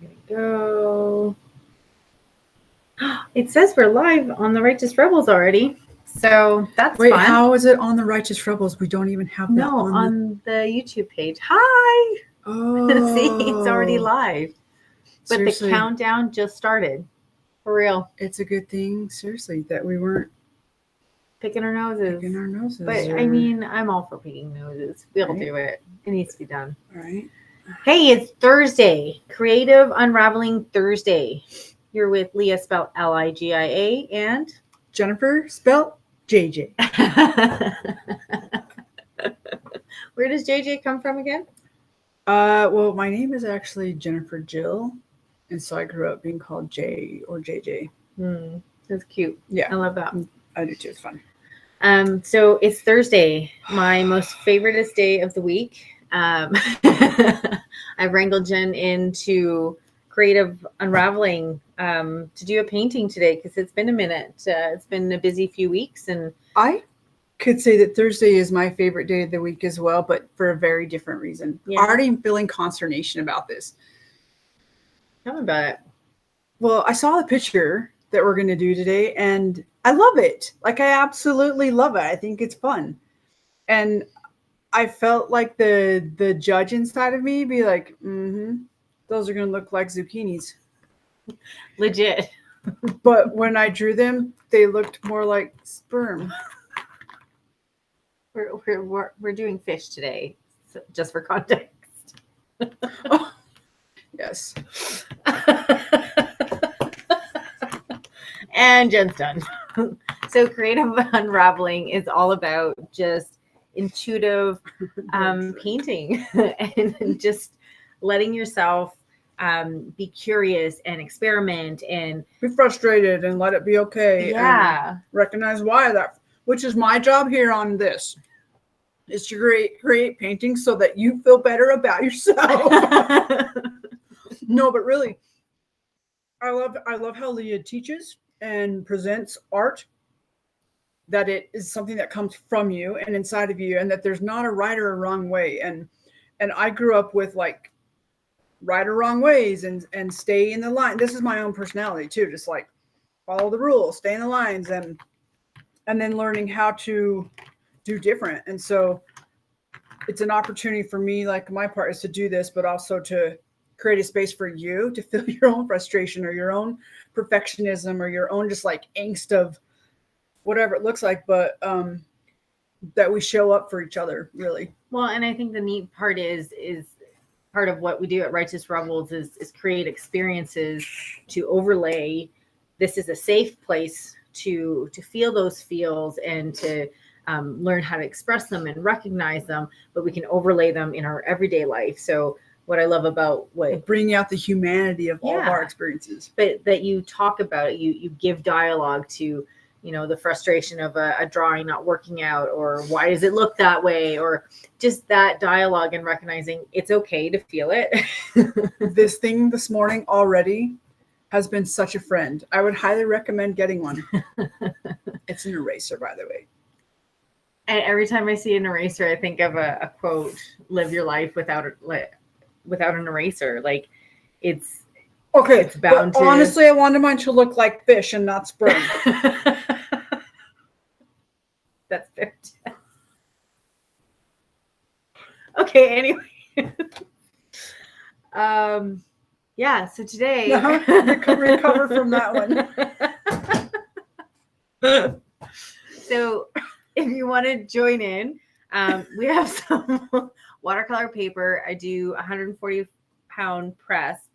We're going to go. It says we're live on the Righteous Rebels already. So that's Wait, fun. how is it on the Righteous Rebels? We don't even have that on the YouTube page. Hi. Oh. See, it's already live. But Seriously, the countdown just started. For real. it's a good thing, seriously, that we weren't picking our noses. But I mean, I'm all for picking noses. We'll do it. It needs to be done. All right. Hey, it's Thursday. Creative Unraveling Thursday. You're with Leah, spelled Ligia, and Jennifer, spelled JJ. Where does JJ come from again? Well, my name is actually Jennifer Jill, and so I grew up being called J or JJ. That's cute. Yeah, I love that. I do too. It's fun. So it's Thursday, my most favoriteest day of the week. I've wrangled Jen into Creative Unraveling to do a painting today because it's been a minute. It's been a busy few weeks, and I could say that Thursday is my favorite day of the week as well, but for a very different reason. Yeah. I already am feeling consternation about this. Tell me about it. Well, I saw the picture that we're going to do today, and I love it. Like, I absolutely love it. I think it's fun. And I felt like the judge inside of me be like, those are going to look like zucchinis. Legit. But when I drew them, they looked more like sperm. We're doing fish today, so just for context. Oh, yes. And Jen's done. So Creative Unraveling is all about just intuitive painting and just letting yourself be curious and experiment and be frustrated and let it be okay. Yeah. And recognize why that, which is my job here on this, is to create paintings so that you feel better about yourself. No, but really, I love how Leah teaches and presents art, that it is something that comes from you and inside of you, and that there's not a right or a wrong way. And I grew up with like right or wrong ways and stay in the line. This is my own personality too, just like follow the rules, stay in the lines, and then learning how to do different. And so it's an opportunity for me, like my part is to do this, but also to create a space for you to feel your own frustration or your own perfectionism or your own just like angst of whatever it looks like, but that we show up for each other, really. Well, and I think the neat part is part of what we do at Righteous Rebels is create experiences to overlay. This is a safe place to feel those feels and to learn how to express them and recognize them, but we can overlay them in our everyday life. So what I love about bringing out the humanity of all of our experiences, but that you talk about it, you give dialogue to, the frustration of a drawing not working out, or why does it look that way, or just that dialogue and recognizing it's okay to feel it. This thing this morning already has been such a friend. I would highly recommend getting one. It's an eraser, by the way. And every time I see an eraser, I think of a quote: "Live your life without an eraser." Like it's okay. It's bound but to. Honestly, I wanted mine to look like fish and not sperm. That's fair. Okay. Anyway. Yeah. So today, recover from that one. So, if you want to join in, we have some watercolor paper. I do 140-pound press.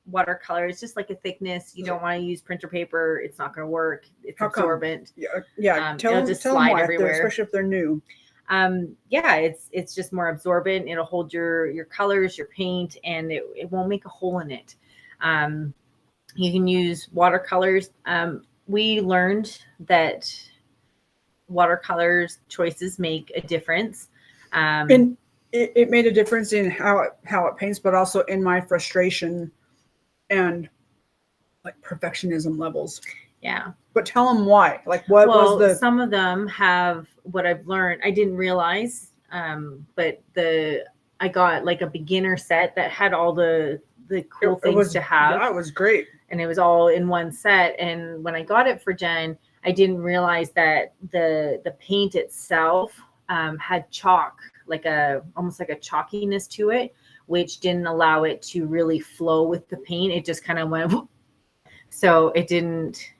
Watercolor is just like a thickness. You don't want to use printer paper. It's not going to work. It's absorbent. Yeah. Tell them why, everywhere, especially if they're new. Yeah, it's just more absorbent. It'll hold your colors, your paint, and it won't make a hole in it. You can use watercolors. We learned that watercolors choices make a difference. And it made a difference in how it paints, but also in my frustration and like perfectionism levels. Yeah. But tell them why. Like what was the... Some of them have what I've learned. I didn't realize, but I got like a beginner set that had all the the cool It things was, to have. Yeah, it was great. And it was all in one set. And when I got it for Jen, I didn't realize that the paint itself had chalk, almost like a chalkiness to it, which didn't allow it to really flow with the paint. It just kind of went. So it didn't.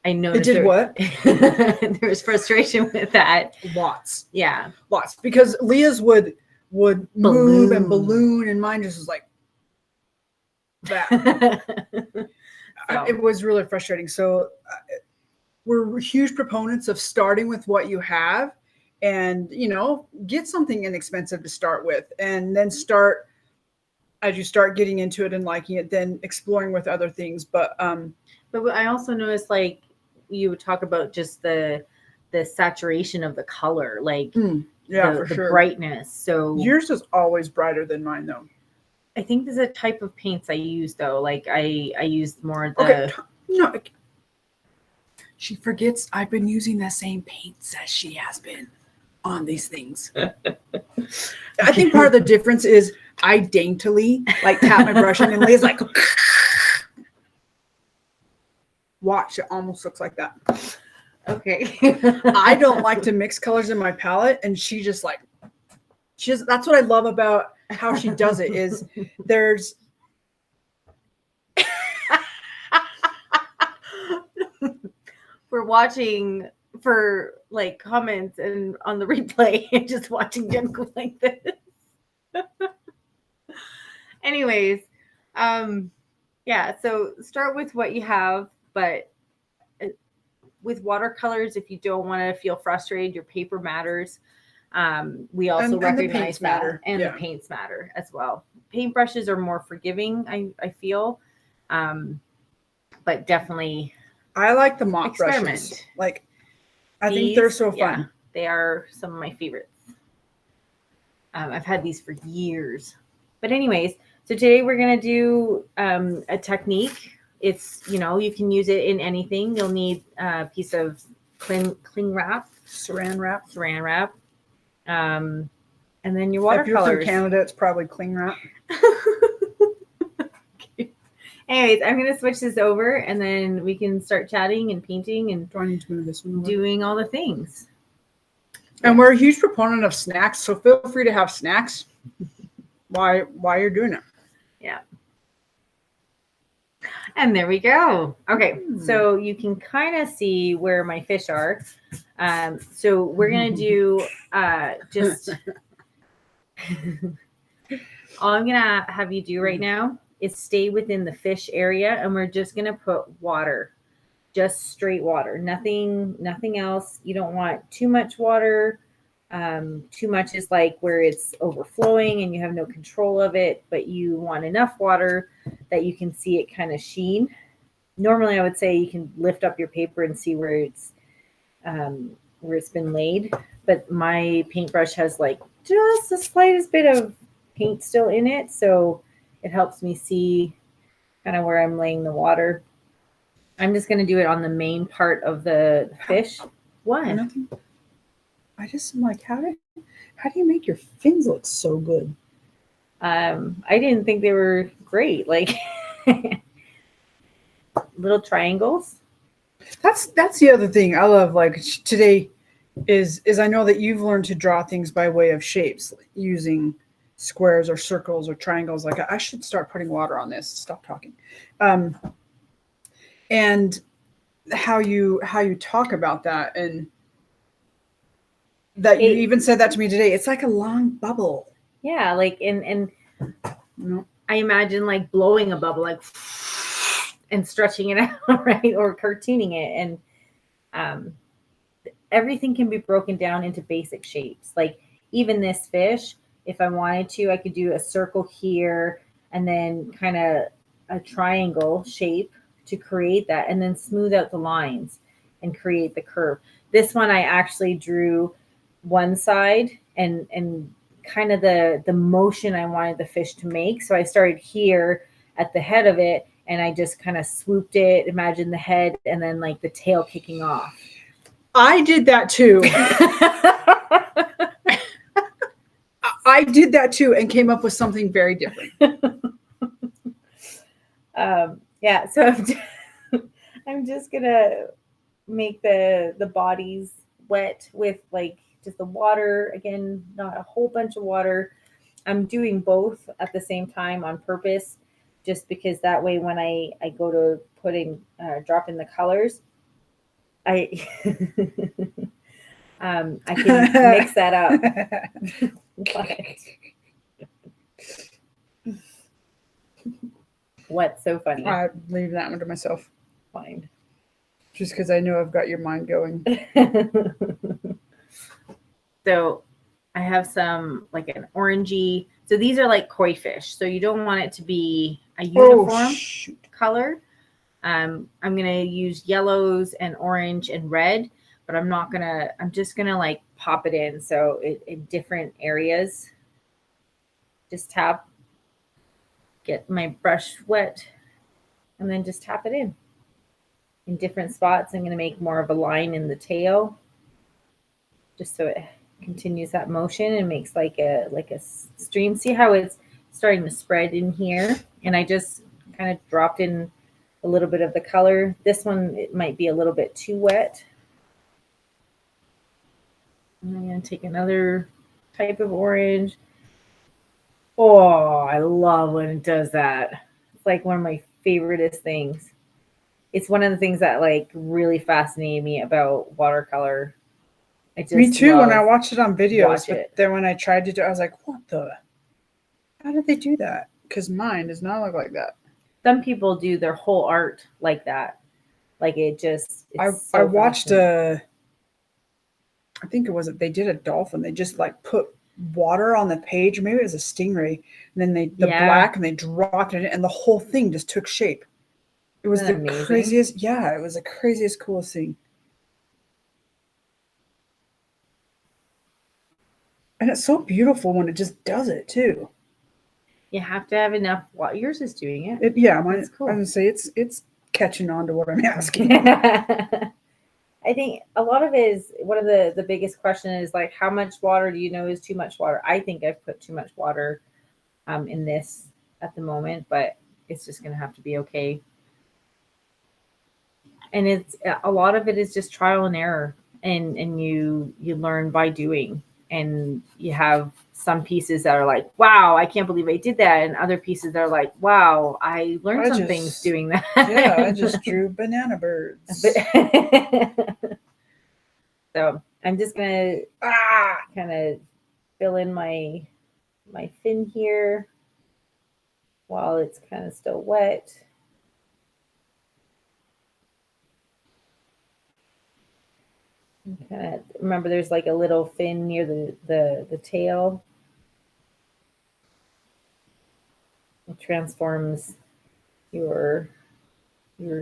I noticed It did what? There was frustration with that. Lots. Yeah. Lots. Because Leah's would move and balloon, and mine just was like that. So. It was really frustrating. So we're huge proponents of starting with what you have, and get something inexpensive to start with, and then start as you start getting into it and liking it, then exploring with other things. But I also noticed, like, you would talk about just the saturation of the color, like for the sure, brightness. So yours is always brighter than mine, though. I think there's a type of paints I use, though. Like I used more the. Okay, no, she forgets I've been using the same paints as she has been on these things. I think part of the difference is I daintily like tap my brush, and then Leah's like, watch, it almost looks like that. Okay. I don't like to mix colors in my palette, and she just like, that's what I love about how she does it, is there's We're watching for like comments and on the replay and just watching Jen go like this. Anyways, yeah, so start with what you have, but with watercolors, if you don't want to feel frustrated, your paper matters. We also recognize that, and the paints matter as well. Paintbrushes are more forgiving, I feel, but definitely I like the mop brushes. Like, I think they're so fun. Yeah, they are some of my favorites. I've had these for years. But anyways, so today we're going to do a technique. It's, you can use it in anything. You'll need a piece of cling wrap. Saran wrap. And then your watercolors. If you're from Canada, it's probably cling wrap. Anyways, I'm going to switch this over, and then we can start chatting and painting and do I need to move this one over? Doing all the things. And we're a huge proponent of snacks, so feel free to have snacks while you're doing it. Yeah. And there we go. Okay, so you can kind of see where my fish are. So we're going to do just... all I'm going to have you do right now is stay within the fish area, and we're just going to put water, just straight water, nothing else. You don't want too much water. Too much is like where it's overflowing and you have no control of it, but you want enough water that you can see it kind of sheen. Normally I would say you can lift up your paper and see where it's been laid, but my paintbrush has like just the slightest bit of paint still in it, so it helps me see kind of where I'm laying the water. I'm just going to do it on the main part of the fish. What? Nothing. I just am like, how do you make your fins look so good? I didn't think they were great. Like little triangles. That's the other thing I love. Like today is I know that you've learned to draw things by way of shapes, using squares or circles or triangles. Like, I should start putting water on this. Stop talking. And how you talk about that, and that you even said that to me today. It's like a long bubble. Yeah, like and I imagine like blowing a bubble, like, and stretching it out, right, or cartooning it, and everything can be broken down into basic shapes. Like even this fish, if I wanted to, I could do a circle here and then kind of a triangle shape to create that, and then smooth out the lines and create the curve. This one I actually drew one side and kind of the motion I wanted the fish to make. So I started here at the head of it, and I just kind of swooped it. Imagine the head and then like the tail kicking off. I did that too. I did that too, and came up with something very different. Yeah, so I'm just gonna make the bodies wet with like just the water again, not a whole bunch of water. I'm doing both at the same time on purpose, just because that way when I go to putting drop in the colors, I I can mix that up. What? What's so funny? I leave that one to myself. Fine. Just because I know I've got your mind going. So I have some like an orangey. So these are like koi fish. So you don't want it to be a uniform color. I'm gonna use yellows and orange and red, but I'm just gonna like pop it in. So in different areas, just get my brush wet and then just tap it in different spots. I'm gonna make more of a line in the tail, just so it continues that motion and makes like a stream. See how it's starting to spread in here? And I just kind of dropped in a little bit of the color. This one, it might be a little bit too wet. And I'm going to take another type of orange. Oh, I love when it does that. It's like one of my favoriteest things. It's one of the things that like really fascinated me about watercolor. Me too. When I watched it on videos, but then when I tried to do it, I was like, what the? How did they do that? Because mine does not look like that. Some people do their whole art like that. Like it just. I watched I think it was they did a dolphin. They just like put water on the page. Maybe it was a stingray. And then black and they dropped it in, and the whole thing just took shape. It was the craziest. Yeah, it was the craziest, coolest thing. And it's so beautiful when it just does it too. You have to have enough. Well, yours is doing it. Mine's cool. I'm gonna say it's catching on to what I'm asking. I think a lot of it is one of the biggest question is like, how much water do you know is too much water? I think I've put too much water in this at the moment, but it's just gonna have to be okay. And it's a lot of it is just trial and error, and you learn by doing. And you have some pieces that are like, wow, I can't believe I did that. And other pieces that are like, wow, I learned some things doing that. Yeah, I just drew banana birds. So I'm just going to kind of fill in my fin here while it's kind of still wet. Kind of remember there's like a little fin near the tail. It transforms your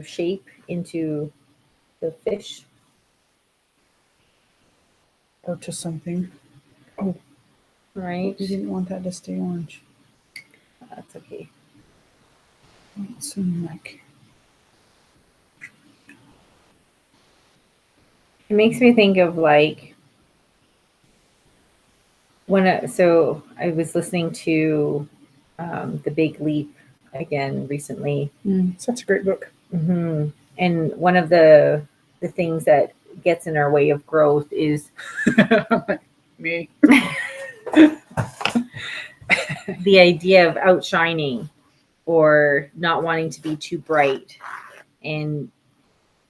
shape into the fish. Or to something. Oh, right. You didn't want that to stay orange. That's okay. So like. It makes me think of like so I was listening to The Big Leap again recently. Such a great book. Mm-hmm. And one of the things that gets in our way of growth is me. The idea of outshining or not wanting to be too bright. And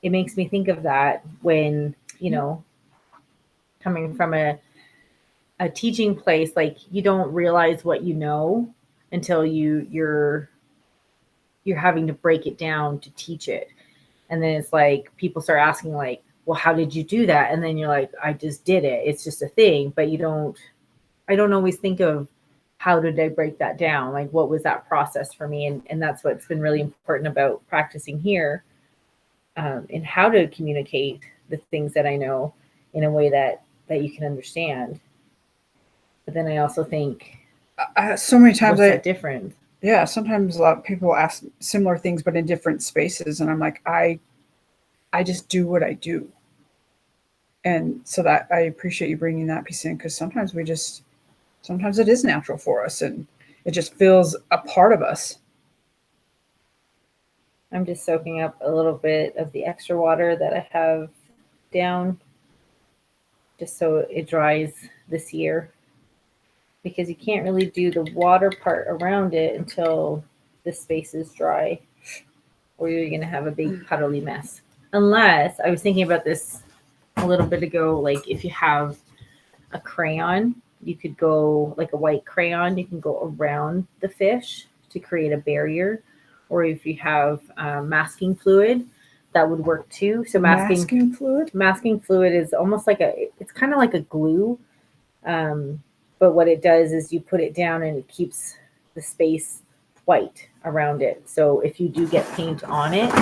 it makes me think of that when, coming from a teaching place, like you don't realize what you know until you're having to break it down to teach it. And then it's like people start asking like, well, how did you do that? And then you're like, I just did it. It's just a thing. But I don't always think of how did I break that down? Like, what was that process for me? And that's what's been really important about practicing here, and how to communicate the things that I know in a way that you can understand. But then I also think so many times different. Yeah, sometimes a lot of people ask similar things, but in different spaces. And I'm like, I just do what I do. And so that I appreciate you bringing that piece in, because sometimes it is natural for us and it just feels a part of us. I'm just soaking up a little bit of the extra water that I have down just so it dries this year, because you can't really do the water part around it until the space is dry, or you're going to have a big puddly mess. Unless, I was thinking about this a little bit ago, like if you have a crayon, you could go like a white crayon, you can go around the fish to create a barrier. Or if you have masking fluid, that would work too. So masking fluid is almost like it's kind of like a glue. But what it does is you put it down and it keeps the space white around it. So if you do get paint on it,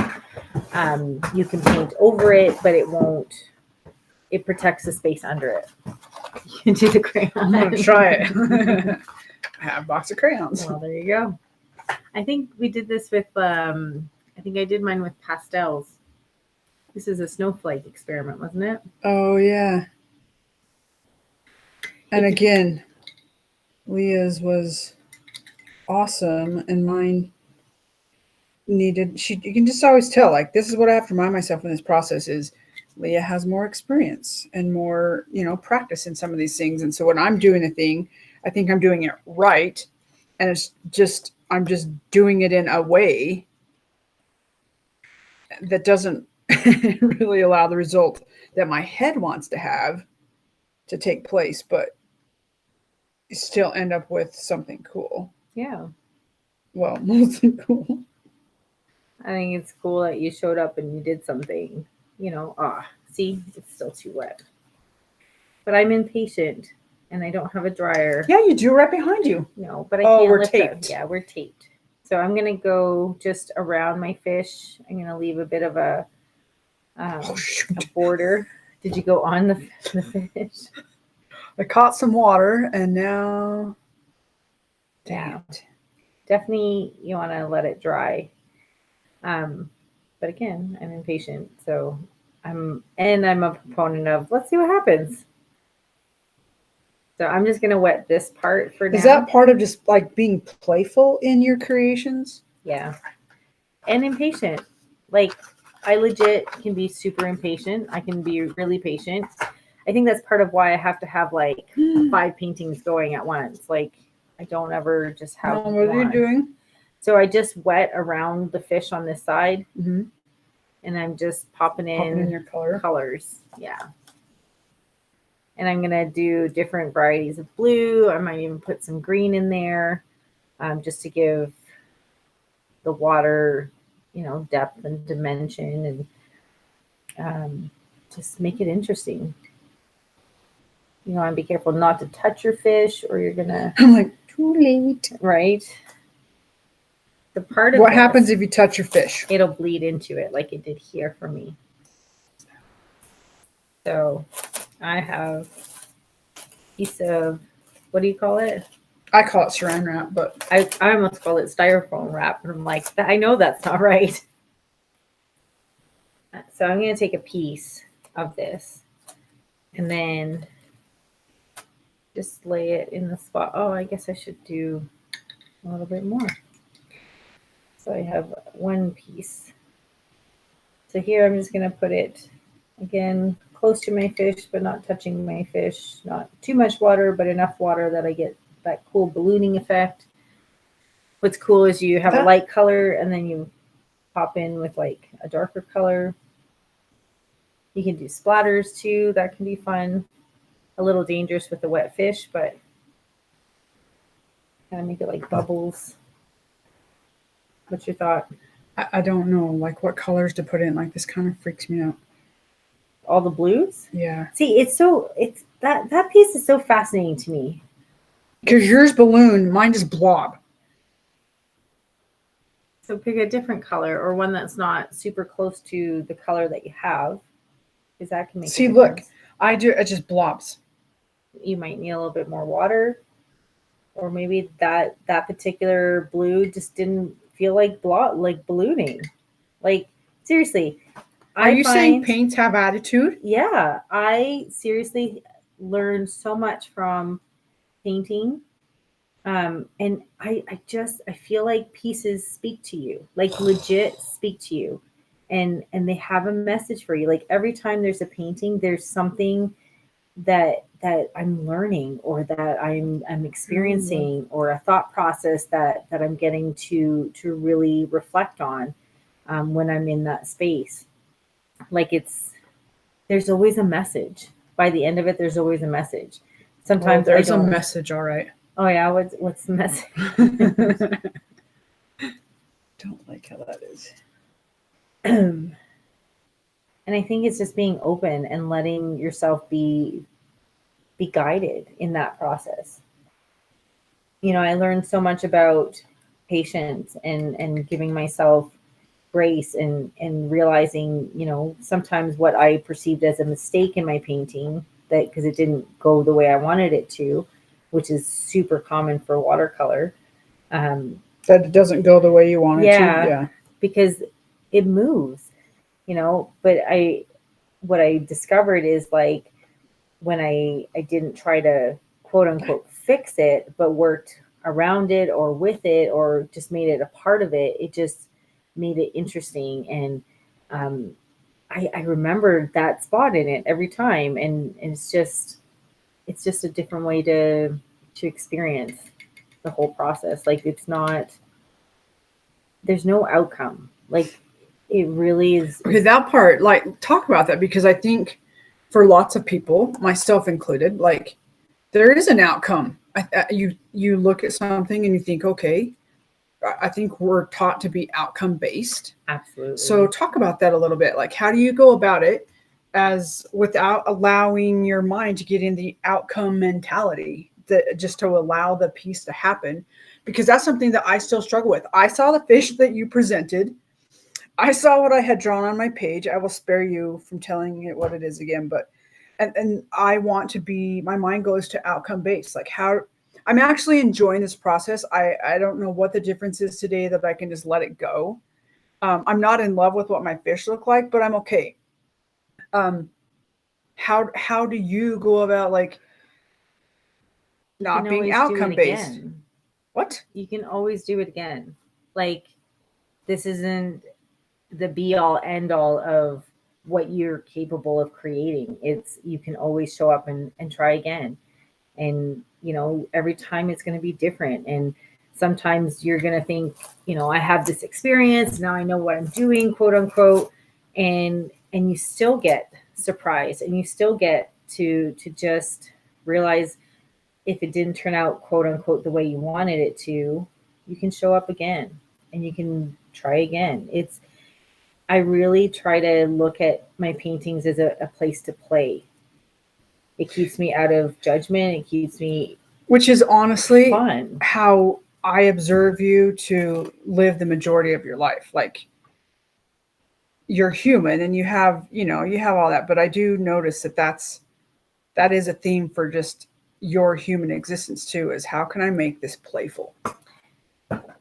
you can paint over it, but it won't. It protects the space under it. You can do the crayon. I'm gonna try it. I have a box of crayons. Well, there you go. I think we did this with. I think I did mine with pastels. This is a snowflake experiment, wasn't it? Oh yeah. And again, Leah's was awesome, and mine needed. You can just always tell. Like, this is what I have to remind myself in this process is Leah has more experience and more, practice in some of these things. And so when I'm doing a thing, I think I'm doing it right, and I'm just doing it in a way that doesn't really allow the result that my head wants to have to take place, but still end up with something cool. Yeah. Well, mostly cool. I think it's cool that you showed up and you did something. See, it's still too wet. But I'm impatient and I don't have a dryer. Yeah, you do, right behind you. No, but I can't we're lift taped. it. Yeah, we're taped. So I'm gonna go just around my fish. I'm gonna leave a bit of a border. Did you go on the fish? I caught some water and now. Yeah. Definitely you want to let it dry. But again, I'm impatient, so I'm a proponent of let's see what happens. So I'm just gonna wet this part for now. Is that part of just like being playful in your creations? Yeah. And impatient. Like, I legit can be super impatient. I can be really patient. I think that's part of why I have to have like 5 paintings going at once. Like, I don't ever just have what are you doing? So I just wet around the fish on this side, mm-hmm. and I'm just popping in your colors. Yeah. And I'm going to do different varieties of blue. I might even put some green in there just to give the water, depth and dimension, and just make it interesting. And be careful not to touch your fish or you're going to... I'm like, too late. Right? The part of what happens if you touch your fish? It'll bleed into it like it did here for me. So I have a piece of, what do you call it? I call it saran wrap, but I almost call it styrofoam wrap, and I'm like, I know that's not right. So I'm going to take a piece of this and then just lay it in the spot. Oh, I guess I should do a little bit more. So I have one piece. So here I'm just going to put it, again, close to my fish, but not touching my fish. Not too much water, but enough water that I get that cool ballooning effect. What's cool is you have a light color and then you pop in with like a darker color. You can do splatters too. That can be fun. A little dangerous with the wet fish, but kind of make it like bubbles. What's your thought? I don't know, like what colors to put in. Like, this kind of freaks me out. All the blues? Yeah. See, that piece is so fascinating to me. Because yours balloon, mine just blob. So pick a different color or one that's not super close to the color that you have, because that can make. See, look, it just blobs. You might need a little bit more water, or maybe that particular blue just didn't feel like ballooning. Like, seriously. Are you saying paints have attitude? Yeah, I seriously learned so much from painting And I feel like pieces speak to you, like legit speak to you, and they have a message for you. Like every time there's a painting, there's something that I'm learning, or that I'm experiencing, or a thought process that I'm getting to really reflect on, when I'm in that space. Like there's always a message. By the end of it, there's always a message. Well, Sometimes I there's a don't. message, all right. Oh yeah, what's the message? Don't like how that is. And I think it's just being open and letting yourself be guided in that process. I learned so much about patience and giving myself grace, and realizing, sometimes what I perceived as a mistake in my painting, that because it didn't go the way I wanted it to, which is super common for watercolor. That it doesn't go the way you want it to. Yeah, Yeah. because it moves, but what I discovered is, like, when I didn't try to quote unquote fix it, but worked around it or with it, or just made it a part of it, it just made it interesting. And um, I remember that spot in it every time, and it's just a different way to experience the whole process. Like, it's not, there's no outcome. Like, it really is. Okay, that part, like, talk about that, because I think for lots of people, myself included, like, there is an outcome. You look at something and you think, okay, I think we're taught to be outcome based. Absolutely. So talk about that a little bit. Like, how do you go about it as without allowing your mind to get in the outcome mentality, that just to allow the piece to happen? Because that's something that I still struggle with. I saw the fish that you presented. I saw what I had drawn on my page. I will spare you from telling it what it is again, but and I want to be, my mind goes to outcome based. Like, how I'm actually enjoying this process. I don't know what the difference is today, that I can just let it go. I'm not in love with what my fish look like, but I'm okay. Um, how do you go about, like, You can not being always do it outcome based? again. What? You can always do it again. Like, this isn't the be all end all of what you're capable of creating. It's, you can always show up and try again. And, every time it's going to be different. And sometimes you're going to think, I have this experience. Now I know what I'm doing, quote unquote. And you still get surprised, and you still get to just realize, if it didn't turn out, quote unquote, the way you wanted it to, you can show up again and you can try again. I really try to look at my paintings as a place to play. It keeps me out of judgment. It keeps me Which is honestly fun. how I observe you to live the majority of your life. Like, you're human and you have all that, but I do notice that is a theme for just your human existence too, is how can I make this playful?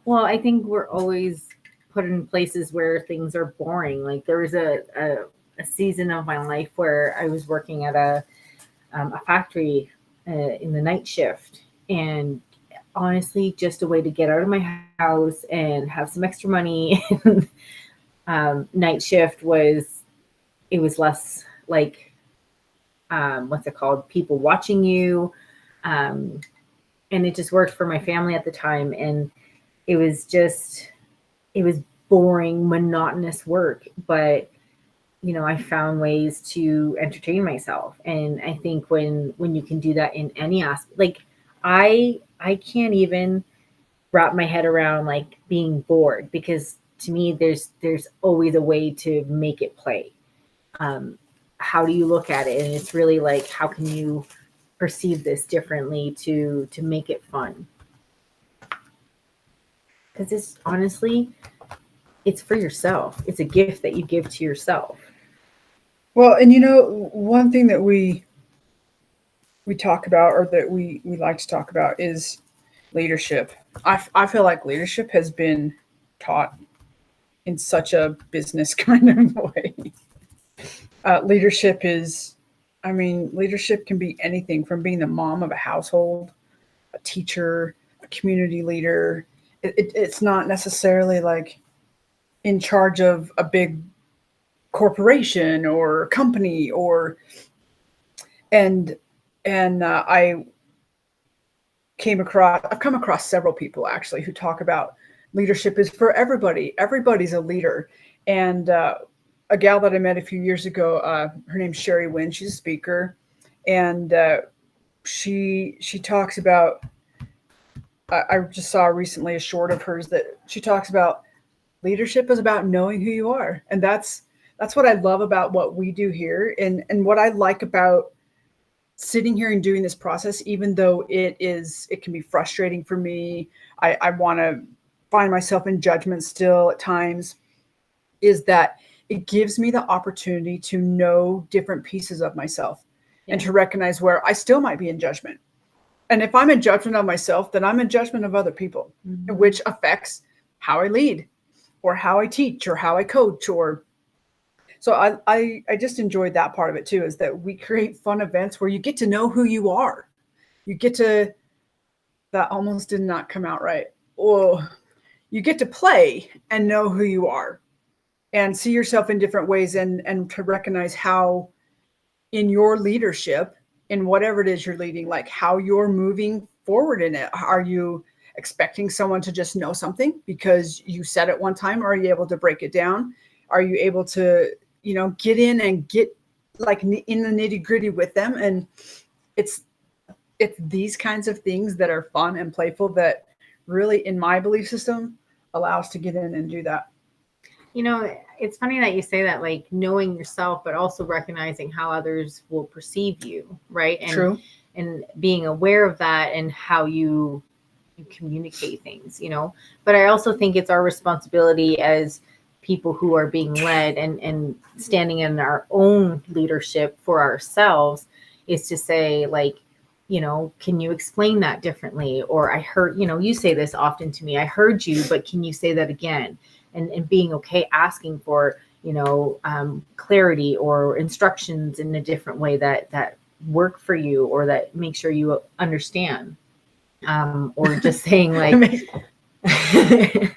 Well, I think we're always put in places where things are boring. Like, there was a season of my life where I was working at a factory, in the night shift. And honestly, just a way to get out of my house and have some extra money. Night shift was less like, what's it called? People watching you. Um, and it just worked for my family at the time. And it was boring, monotonous work. But I found ways to entertain myself. And I think when you can do that in any aspect, like, I can't even wrap my head around, like, being bored, because to me there's always a way to make it play. um, how do you look at it? And it's really like, how can you perceive this differently to make it fun? Because it's honestly, it's for yourself. It's a gift that you give to yourself. Well, and one thing that we talk about, or that we like to talk about, is leadership. I feel like leadership has been taught in such a business kind of way. Leadership is, I mean, leadership can be anything from being the mom of a household, a teacher, a community leader. It's not necessarily like in charge of a big corporation or company and I've come across several people actually who talk about leadership is for everybody. Everybody's a leader. And a gal that I met a few years ago, her name's Sherry Wynn. She's a speaker, and she talks about. I just saw recently a short of hers that she talks about leadership is about knowing who you are, and that's what I love about what we do here, and what I like about sitting here and doing this process, even though it can be frustrating for me. I want to find myself in judgment still at times, is that it gives me the opportunity to know different pieces of myself and to recognize where I still might be in judgment. And if I'm in judgment of myself, then I'm in judgment of other people, which affects how I lead or how I teach or how I coach. Or so I just enjoyed that part of it too, is that we create fun events where you get to know who you are. You get to, that almost did not come out right. Oh, you get to play and know who you are and see yourself in different ways, and to recognize how in your leadership, in whatever it is you're leading, like how you're moving forward in it. Are you expecting someone to just know something because you said it one time? Or are you able to break it down? Are you able to, get in and get like in the nitty gritty with them? And it's these kinds of things that are fun and playful that really, in my belief system, allow us to get in and do that. It's funny that you say that, like knowing yourself, but also recognizing how others will perceive you, right? And, True. And being aware of that and how you communicate things, But I also think it's our responsibility as people who are being led and standing in our own leadership for ourselves is to say, like, can you explain that differently? Or I heard, you say this often to me, I heard you, but can you say that again? And being okay asking for, clarity or instructions in a different way that work for you or that make sure you understand. Or just saying like, it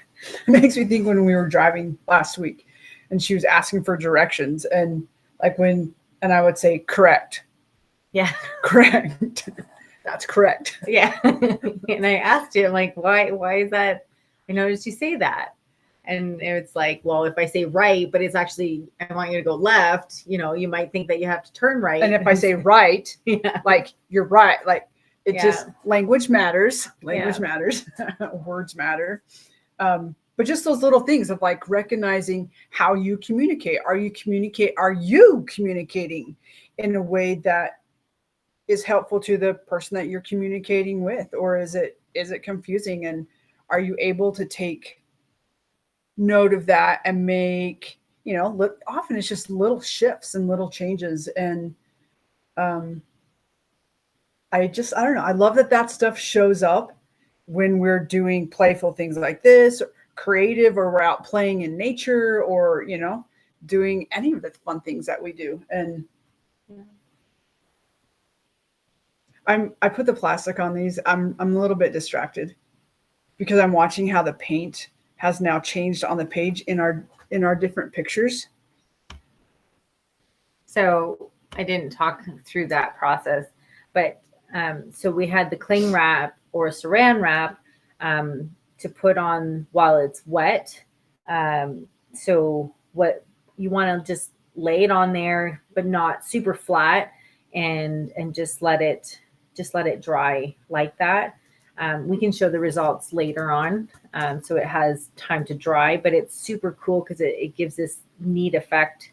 makes me think when we were driving last week and she was asking for directions, and I would say, correct. Yeah. Correct. That's correct. Yeah. And I asked him, like, why is that? I noticed you say that. And it's like, well, if I say right, but it's actually, I want you to go left, you might think that you have to turn right. And if I say right, like you're right, like it just, language matters. Language matters. Words matter. But just those little things of like recognizing how you communicate. Are you communicating in a way that is helpful to the person that you're communicating with? Or is it confusing? And are you able to take note of that and make, often it's just little shifts and little changes. And I don't know. I love that stuff shows up when we're doing playful things like this, or creative, or we're out playing in nature, or, doing any of the fun things that we do. And I put the plastic on these. I'm a little bit distracted because I'm watching how the paint has now changed on the page in our different pictures. So I didn't talk through that process, but so we had the cling wrap or saran wrap to put on while it's wet. So what you want to just lay it on there, but not super flat, and just let it dry like that. We can show the results later on. So it has time to dry, but it's super cool because it gives this neat effect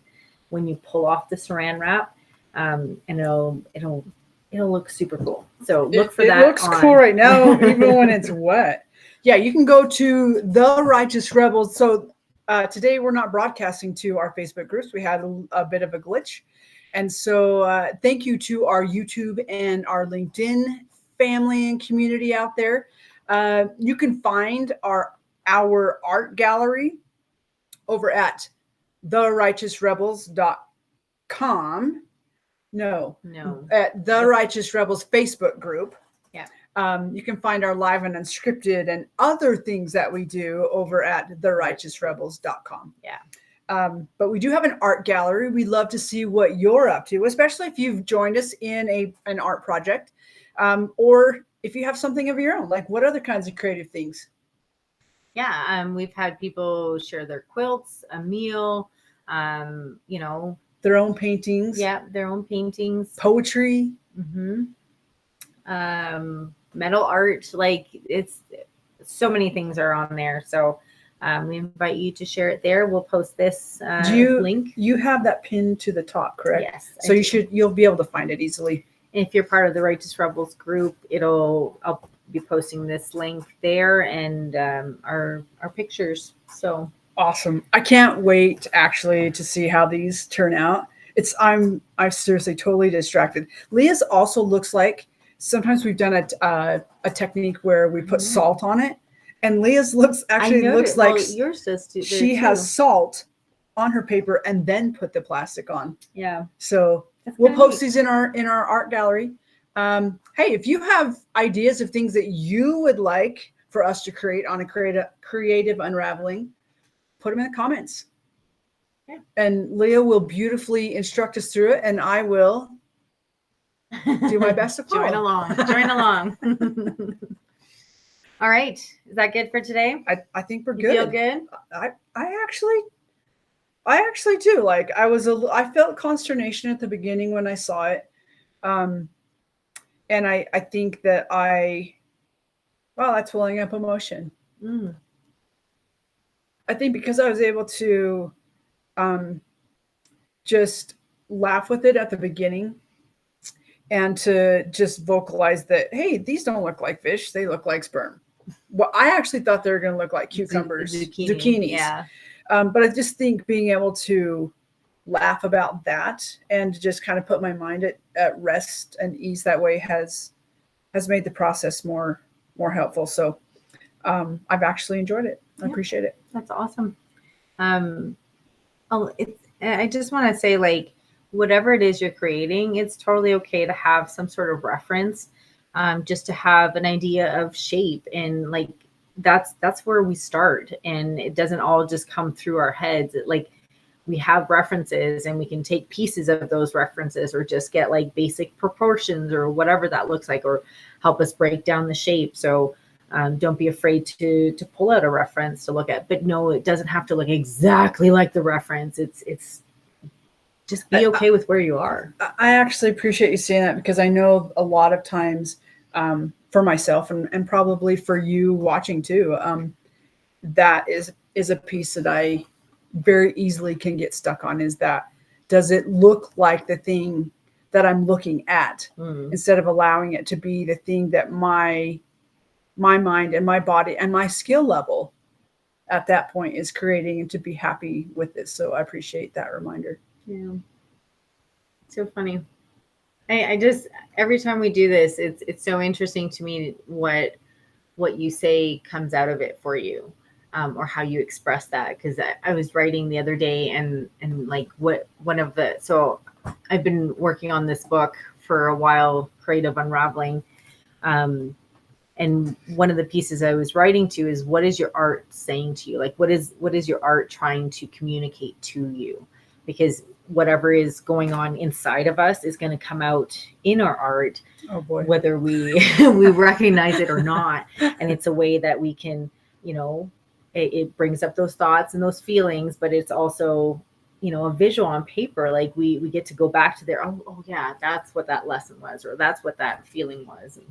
when you pull off the saran wrap, and it'll look super cool. So look for that. It looks cool right now, even when it's wet. Yeah, you can go to The Righteous Rebels. So today we're not broadcasting to our Facebook groups. We had a bit of a glitch. And so thank you to our YouTube and our LinkedIn family and community out there. You can find our art gallery over at therighteousrebels.com. No. At The Righteous Rebels Facebook group. Yeah. You can find our live and unscripted and other things that we do over at therighteousrebels.com. Yeah. But we do have an art gallery. We love to see what you're up to, especially if you've joined us in an art project, or if you have something of your own. Like, what other kinds of creative things? Yeah. We've had people share their quilts, a meal, Their own paintings. Yeah, their own paintings. Poetry. Mm-hmm. Metal art. Like, it's so many things are on there. So we invite you to share it there. We'll post this link. You have that pinned to the top, correct? Yes. So you'll be able to find it easily. And if you're part of the Righteous Rebels group, I'll be posting this link there and our pictures. So awesome. I can't wait actually to see how these turn out. I'm seriously totally distracted. Leah's also looks like sometimes we've done a technique where we put salt on it, and Leah's looks like yours does too. She has salt on her paper and then put the plastic on. Yeah. So we'll post these in our art gallery. Hey, if you have ideas of things that you would like for us to create on a creative unraveling, put them in the comments. Yeah. And Leah will beautifully instruct us through it, and I will do my best to follow. Join along. All right. Is that good for today? I think we're You good. feel good? I actually do. Like, I felt consternation at the beginning when I saw it. And I think that that's welling up emotion. Mm. I think because I was able to just laugh with it at the beginning and to just vocalize that, hey, these don't look like fish. They look like sperm. Well, I actually thought they were going to look like cucumbers, zucchinis. Yeah. But I just think being able to laugh about that and just kind of put my mind at rest and ease that way has made the process more helpful. So I've actually enjoyed it. I appreciate it. That's awesome. I just want to say, like, whatever it is you're creating, it's totally okay to have some sort of reference, just to have an idea of shape, and like that's where we start, and it doesn't all just come through our heads. Like, we have references and we can take pieces of those references, or just get like basic proportions or whatever that looks like, or help us break down the shape. So don't be afraid to pull out a reference to look at, but no, it doesn't have to look exactly like the reference. It's just be okay with where you are. I actually appreciate you saying that, because I know a lot of times for myself and probably for you watching too, that is a piece that I very easily can get stuck on, is that, does it look like the thing that I'm looking at, instead of allowing it to be the thing that my mind and my body and my skill level at that point is creating, and to be happy with it. So I appreciate that reminder. Yeah. So funny. I just, every time we do this, it's so interesting to me what you say comes out of it for you, or how you express that. Because I was writing the other day, and like so I've been working on this book for a while, Creative Unraveling. And one of the pieces I was writing to is, what is your art saying to you? Like, what is your art trying to communicate to you? Because whatever is going on inside of us is going to come out in our art, whether we we recognize it or not. And it's a way that we can, it brings up those thoughts and those feelings, but it's also, a visual on paper. Like, we get to go back to there. Oh yeah, that's what that lesson was, or that's what that feeling was. And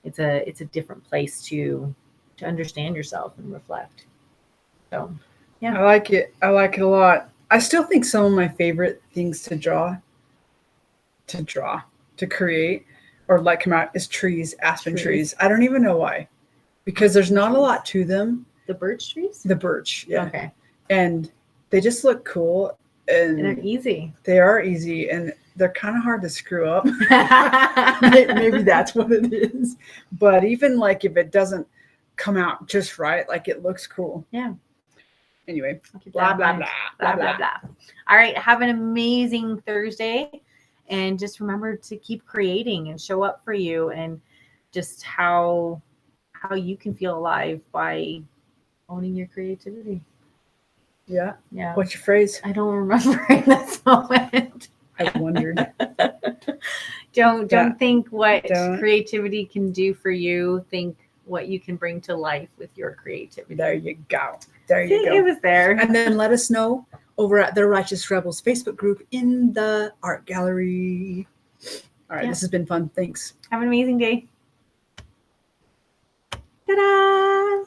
it's a different place to understand yourself and reflect. So yeah, I like it a lot. I still think some of my favorite things to create, or like come out, is aspen trees. I don't even know why, because there's not a lot to them. The birch trees? The birch, yeah. Okay. And they just look cool, and they're easy. They are easy, and they're kind of hard to screw up. Maybe that's what it is. But even like if it doesn't come out just right, like, it looks cool. Yeah. Anyway, blah, blah, blah, blah, blah, blah. All right. Have an amazing Thursday. And just remember to keep creating and show up for you. And just how you can feel alive by owning your creativity. Yeah. Yeah. What's your phrase? I don't remember in this moment. I wondered. Don't Yeah. think what Don't. creativity can do for you. Think what you can bring to life with your creativity. There you go. There you See, go. it was there. And then let us know over at the Righteous Rebels Facebook group in the art gallery. All right, Yeah. this has been fun. Thanks. Have an amazing day. Ta-da!